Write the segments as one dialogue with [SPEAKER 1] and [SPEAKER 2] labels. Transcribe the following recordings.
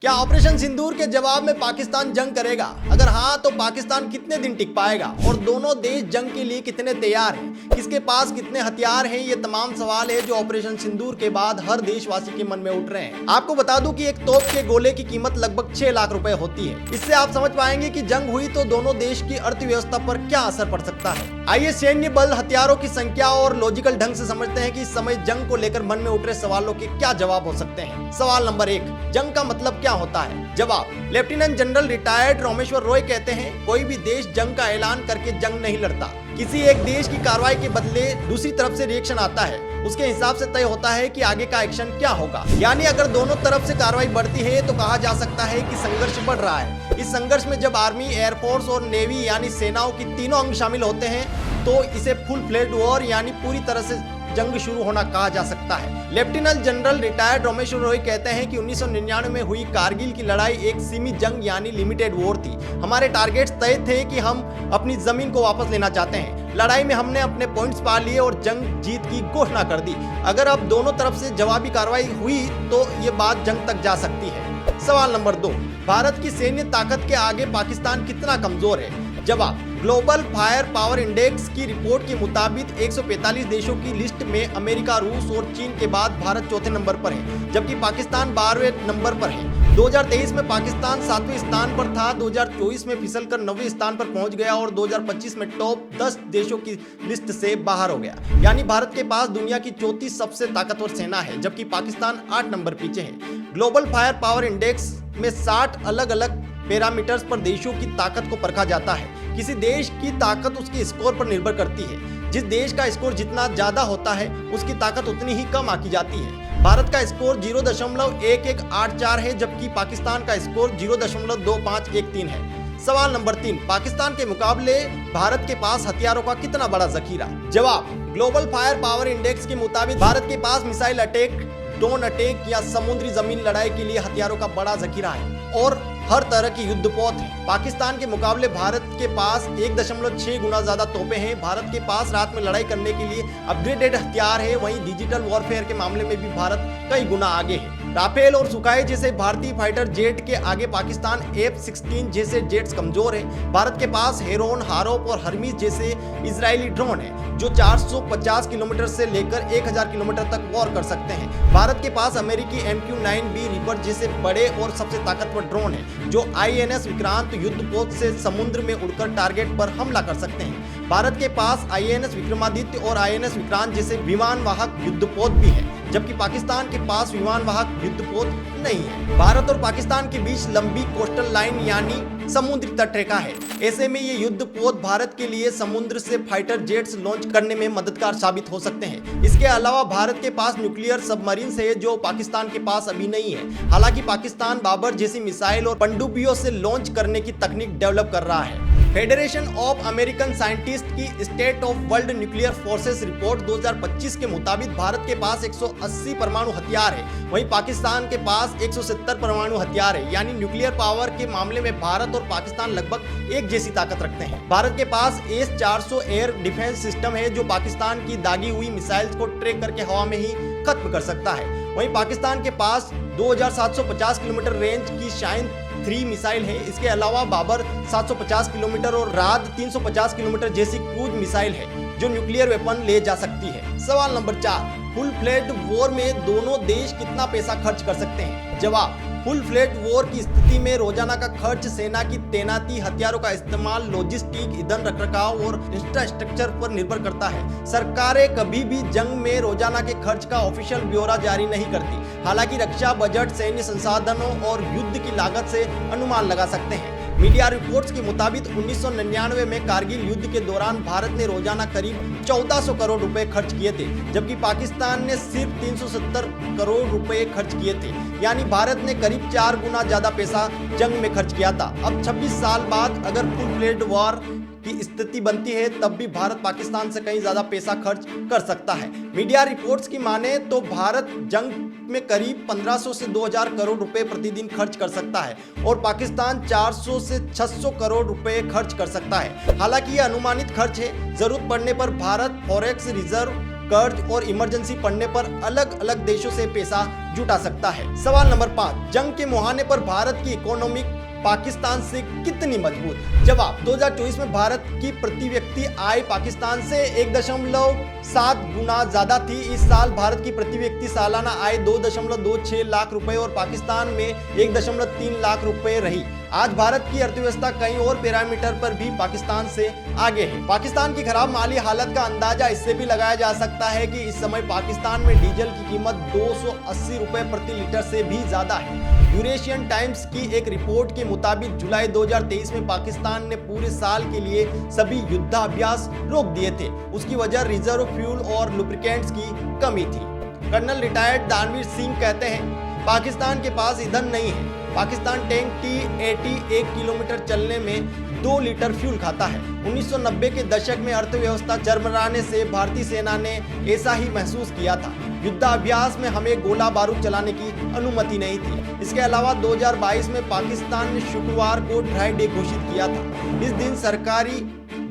[SPEAKER 1] क्या ऑपरेशन सिंदूर के जवाब में पाकिस्तान जंग करेगा? अगर हाँ तो पाकिस्तान कितने दिन टिक पाएगा और दोनों देश जंग के लिए कितने तैयार हैं? किसके पास कितने हथियार हैं? ये तमाम सवाल है जो ऑपरेशन सिंदूर के बाद हर देशवासी के मन में उठ रहे हैं। आपको बता दूं कि एक तोप के गोले की कीमत लगभग 6 लाख रुपए होती है। इससे आप समझ पाएंगे कि जंग हुई तो दोनों देश की अर्थव्यवस्था पर क्या असर पड़ सकता है। आइए सैन्य बल, हथियारों की संख्या और लॉजिकल ढंग से समझते हैं कि इस समय जंग को लेकर मन में उठ रहे सवालों के क्या जवाब हो सकते हैं। सवाल नंबर 1, जंग का मतलब क्या होता है? जवाब, lieutenant general retired Rameshwar Roy कहते हैं, कोई भी देश जंग का ऐलान करके जंग नहीं लड़ता। किसी एक देश की कार्रवाई के बदले दूसरी तरफ से रिएक्शन आता है, उसके हिसाब से तय होता है कि आगे का एक्शन क्या होगा। यानी अगर दोनों तरफ से कार्रवाई बढ़ती है तो कहा जा सकता है कि संघर्ष बढ़ रहा है। इस संघर्ष में जब आर्मी, एयरफोर्स और नेवी यानी सेनाओं की तीनों अंग शामिल होते हैं तो इसे फुल फ्लेड वॉर यानी पूरी तरह से जंग शुरू होना कहा जा सकता है। Lieutenant general retired Rameshwar Roy कहते हैं कि 1999 में हुई कारगिल की लड़ाई एक सीमित जंग यानी लिमिटेड वॉर थी। हमारे टारगेट्स तय थे कि हम अपनी जमीन को वापस लेना चाहते हैं। लड़ाई में हमने अपने पॉइंट्स पा लिए और जंग जीत की घोषणा कर दी। अगर अब दोनों तरफ से जवाबी कार्रवाई हुई तो ये बात जंग तक जा सकती है। सवाल नंबर 2, भारत की सैन्य ताकत के आगे पाकिस्तान कितना कमजोर है? जवाब, ग्लोबल फायर पावर इंडेक्स की रिपोर्ट के मुताबिक 145 देशों की लिस्ट में अमेरिका, रूस और चीन के बाद भारत चौथे नंबर पर है, जबकि पाकिस्तान 12वें नंबर पर है। 2023 में पाकिस्तान 7वें स्थान पर था, 2024 में फिसलकर 9वें स्थान पर पहुंच गया और 2025 में टॉप 10 देशों की लिस्ट से बाहर हो गया। यानी भारत के पास दुनिया की चौथी सबसे ताकतवर सेना है, जबकि पाकिस्तान 8 नंबर पीछे है। ग्लोबल फायर पावर इंडेक्स में 60 अलग अलग पैरामीटर्स पर देशों की ताकत को परखा जाता है। किसी देश की ताकत उसके स्कोर पर निर्भर करती है। जिस देश का स्कोर जितना ज्यादा होता है उसकी ताकत उतनी ही कम आंकी जाती है। भारत का स्कोर 0.1184 है, जबकि पाकिस्तान का स्कोर 0.2513 है। सवाल नंबर 3, पाकिस्तान के मुकाबले भारत के पास हथियारों का कितना बड़ा जखीरा? जवाब, ग्लोबल फायर पावर इंडेक्स के मुताबिक भारत के पास मिसाइल अटैक, ड्रोन अटैक या समुद्री जमीन लड़ाई के लिए हथियारों का बड़ा जखीरा है और हर तरह की युद्धपोत है। पाकिस्तान के मुकाबले भारत के पास 1.6 गुना ज्यादा तोपें हैं। भारत के पास रात में लड़ाई करने के लिए अपग्रेडेड हथियार है। वहीं डिजिटल वॉरफेयर के मामले में भी भारत कई गुना आगे है। राफेल और सुखाई जैसे भारतीय फाइटर जेट के आगे पाकिस्तान F-16 जैसे जेट्स कमजोर है। भारत के पास हेरोन, हारोप और हर्मीज जैसे इजरायली ड्रोन है जो 450 किलोमीटर से लेकर 1000 किलोमीटर तक वॉर कर सकते हैं। भारत के पास अमेरिकी MQ-9B रिपर जैसे बड़े और सबसे ताकतवर ड्रोन है जो INS विक्रांत युद्धपोत से समुद्र में उड़कर टारगेट पर हमला कर सकते हैं। भारत के पास INS विक्रमादित्य और INS विक्रांत जैसे विमान वाहक युद्धपोत भी है, जबकि पाकिस्तान के पास विमान वाहक युद्धपोत नहीं है। भारत और पाकिस्तान के बीच लंबी कोस्टल लाइन यानी समुद्री तटरेखा है। ऐसे में ये युद्धपोत भारत के लिए समुद्र से फाइटर जेट्स लॉन्च करने में मददगार साबित हो सकते हैं। इसके अलावा भारत के पास न्यूक्लियर सबमरीन है जो पाकिस्तान के पास अभी नहीं है। हालांकि पाकिस्तान बाबर जैसी मिसाइल और पनडुब्बियों से लॉन्च करने की तकनीक डेवलप कर रहा है। फेडरेशन ऑफ अमेरिकन साइंटिस्ट की state of world nuclear forces report 2025 के मुताबिक भारत के पास 180 परमाणु हथियार है, वहीं पाकिस्तान के पास 170 परमाणु हथियार है। यानी न्यूक्लियर पावर के मामले में भारत और पाकिस्तान लगभग एक जैसी ताकत रखते हैं। भारत के पास S-400 एयर डिफेंस सिस्टम है जो पाकिस्तान की दागी हुई मिसाइल्स को ट्रैक करके हवा में ही खत्म कर सकता है। वहीं पाकिस्तान के पास 2750 किलोमीटर रेंज की शाइन 3 मिसाइल है। इसके अलावा बाबर 750 किलोमीटर और राद 350 किलोमीटर जैसी क्रूज मिसाइल है जो न्यूक्लियर वेपन ले जा सकती है। सवाल नंबर 4, फुल फ्लेड वॉर में दोनों देश कितना पैसा खर्च कर सकते हैं? जवाब, फुल फ्लेड वॉर की स्थिति में रोजाना का खर्च, सेना की तैनाती, हथियारों का इस्तेमाल, लॉजिस्टिक, ईंधन रखरखाव और इंफ्रास्ट्रक्चर पर निर्भर करता है। सरकारें कभी भी जंग में रोजाना के खर्च का ऑफिशियल ब्यौरा जारी नहीं करती। हालांकि रक्षा बजट, सैन्य संसाधनों और युद्ध की लागत से अनुमान लगा सकते हैं। मीडिया रिपोर्ट्स के मुताबिक 1999 में कारगिल युद्ध के दौरान भारत ने रोजाना करीब 1400 करोड़ रुपए खर्च किए थे, जबकि पाकिस्तान ने सिर्फ 370 करोड़ रुपए खर्च किए थे। यानी भारत ने करीब 4 गुना ज्यादा पैसा जंग में खर्च किया था। अब 26 साल बाद अगर फुल फ्लेड वॉर की स्थिति बनती है तब भी भारत पाकिस्तान से कहीं ज्यादा पैसा खर्च कर सकता है। मीडिया रिपोर्ट्स की माने तो भारत जंग में करीब 1500 से 2000 करोड़ रुपए प्रतिदिन खर्च कर सकता है और पाकिस्तान 400 से 600 करोड़ रुपए खर्च कर सकता है। हालांकि यह अनुमानित खर्च है। जरूरत पड़ने पर भारत फॉरेक्स रिजर्व कर्ज और इमरजेंसी पड़ने पर अलग अलग देशों से पैसा जुटा सकता है। सवाल नंबर 5, जंग के मुहाने पर भारत की इकोनॉमिक पाकिस्तान से कितनी मजबूत? जवाब, 2024 में भारत की प्रति व्यक्ति आय पाकिस्तान से 1.7 गुना ज्यादा थी। इस साल भारत की प्रति व्यक्ति सालाना आय 2.26 लाख रुपए और पाकिस्तान में 1.3 लाख रुपए रही। आज भारत की अर्थव्यवस्था कई और पैरामीटर पर भी पाकिस्तान से आगे है। पाकिस्तान की खराब माली हालत का अंदाजा इससे भी लगाया जा सकता है कि इस समय पाकिस्तान में डीजल की कीमत 280 रुपए प्रति लीटर से भी ज्यादा है। यूरेशियन टाइम्स की एक रिपोर्ट के मुताबिक जुलाई 2023 में पाकिस्तान ने पूरे साल के लिए सभी युद्धाभ्यास रोक दिए थे। उसकी वजह रिजर्व फ्यूल और लुब्रिकेंट्स की कमी थी। कर्नल रिटायर्ड दानवीर सिंह कहते हैं, पाकिस्तान के पास ईंधन नहीं है। पाकिस्तान टैंक T-80 1 किलोमीटर चलने में 2 लीटर फ्यूल खाता है। 1990 के दशक में अर्थव्यवस्था चरमराने से भारतीय सेना ने ऐसा ही महसूस किया था। युद्धाभ्यास में हमें गोला बारूद चलाने की अनुमति नहीं थी। इसके अलावा 2022 में पाकिस्तान ने शुक्रवार को ड्राई डे घोषित किया था। इस दिन सरकारी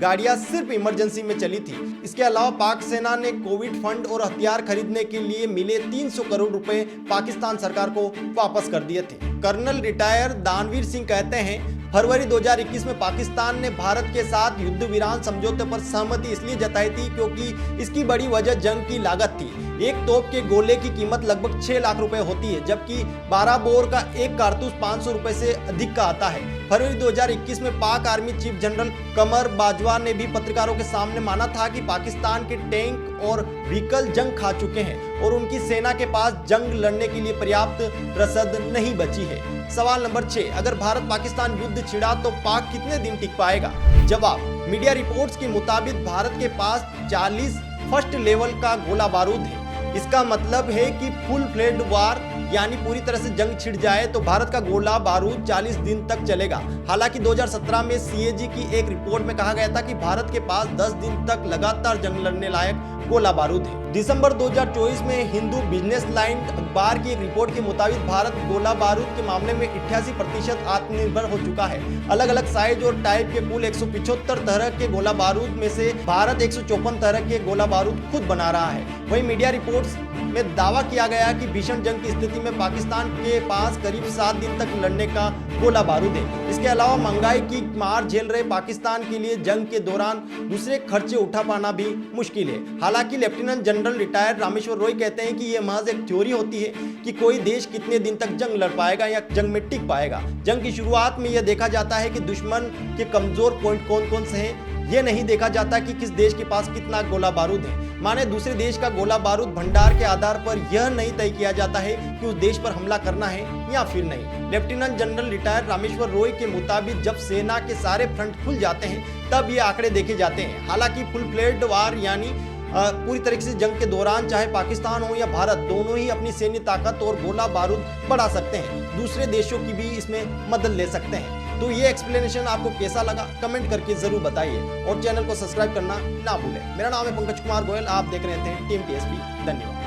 [SPEAKER 1] गाड़ियां सिर्फ इमरजेंसी में चली थी। इसके अलावा पाक सेना ने कोविड फंड और हथियार खरीदने के लिए मिले 300 करोड़ रुपए पाकिस्तान सरकार को वापस कर दिए थे। कर्नल रिटायर दानवीर सिंह कहते हैं, फरवरी 2021 में पाकिस्तान ने भारत के साथ युद्ध विराम समझौते पर सहमति इसलिए जताई थी क्योंकि इसकी बड़ी वजह जंग की लागत थी। एक तोप के गोले की कीमत लगभग 6 लाख रुपए होती है, जबकि 12 बोर का एक कारतूस 500 रुपए से अधिक का आता है। फरवरी 2021 में पाक आर्मी चीफ जनरल कमर बाजवा ने भी पत्रकारों के सामने माना था कि पाकिस्तान के टैंक और व्हीकल जंग खा चुके हैं और उनकी सेना के पास जंग लड़ने के लिए पर्याप्त रसद नहीं बची है। सवाल नंबर 6, अगर भारत पाकिस्तान युद्ध छिड़ा तो पाक कितने दिन टिक पाएगा? जवाब, मीडिया रिपोर्ट्स के मुताबिक भारत के पास 40 फर्स्ट लेवल का गोला बारूद है। इसका मतलब है कि फुल फ्लेड वार यानी पूरी तरह से जंग छिड़ जाए तो भारत का गोला बारूद 40 दिन तक चलेगा। हालांकि 2017 में CAG की एक रिपोर्ट में कहा गया था कि भारत के पास 10 दिन तक लगातार जंग लड़ने लायक गोला बारूद है। दिसंबर 2024 में हिंदू बिजनेस लाइन अखबार की एक रिपोर्ट के मुताबिक भारत गोला बारूद के मामले में 88% आत्मनिर्भर हो चुका है। अलग अलग साइज और टाइप के कुल 175 तरह के गोला बारूद में से भारत 154 तरह के गोला बारूद खुद बना रहा है। वहीं मीडिया रिपोर्ट्स में दावा किया गया कि भीषण जंग की स्थिति में पाकिस्तान के पास करीब 7 दिन तक लड़ने का गोला बारूद है। इसके अलावा महंगाई की मार झेल रहे पाकिस्तान के लिए जंग के दौरान दूसरे खर्चे उठा पाना भी मुश्किल है। हालांकि lieutenant general retired Rameshwar Roy कहते हैं कि यह महज एक थ्योरी होती है कि कोई देश कितने दिन तक जंग लड़ पाएगा या जंग में टिक पाएगा। जंग की शुरुआत में यह देखा जाता है कि दुश्मन के कमजोर पॉइंट कौन कौन से हैं। यह नहीं देखा जाता कि किस देश के पास कितना गोला बारूद है। माने दूसरे देश का गोला बारूद भंडार के आधार पर यह नहीं तय किया जाता है कि उस देश पर हमला करना है या फिर नहीं। Lieutenant general retired Rameshwar Roy के मुताबिक जब सेना के सारे फ्रंट खुल जाते हैं तब ये आंकड़े देखे जाते हैं। हालांकि फुल फ्लेड वार यानी पूरी तरीके से जंग के दौरान चाहे पाकिस्तान हो या भारत, दोनों ही अपनी सैन्य ताकत और गोला बारूद बढ़ा सकते हैं। दूसरे देशों की भी इसमें मदद ले सकते हैं। तो ये एक्सप्लेनेशन आपको कैसा लगा कमेंट करके जरूर बताइए और चैनल को सब्सक्राइब करना ना भूलें। मेरा नाम है पंकज कुमार गोयल, आप देख रहे थे टीम TSP। धन्यवाद।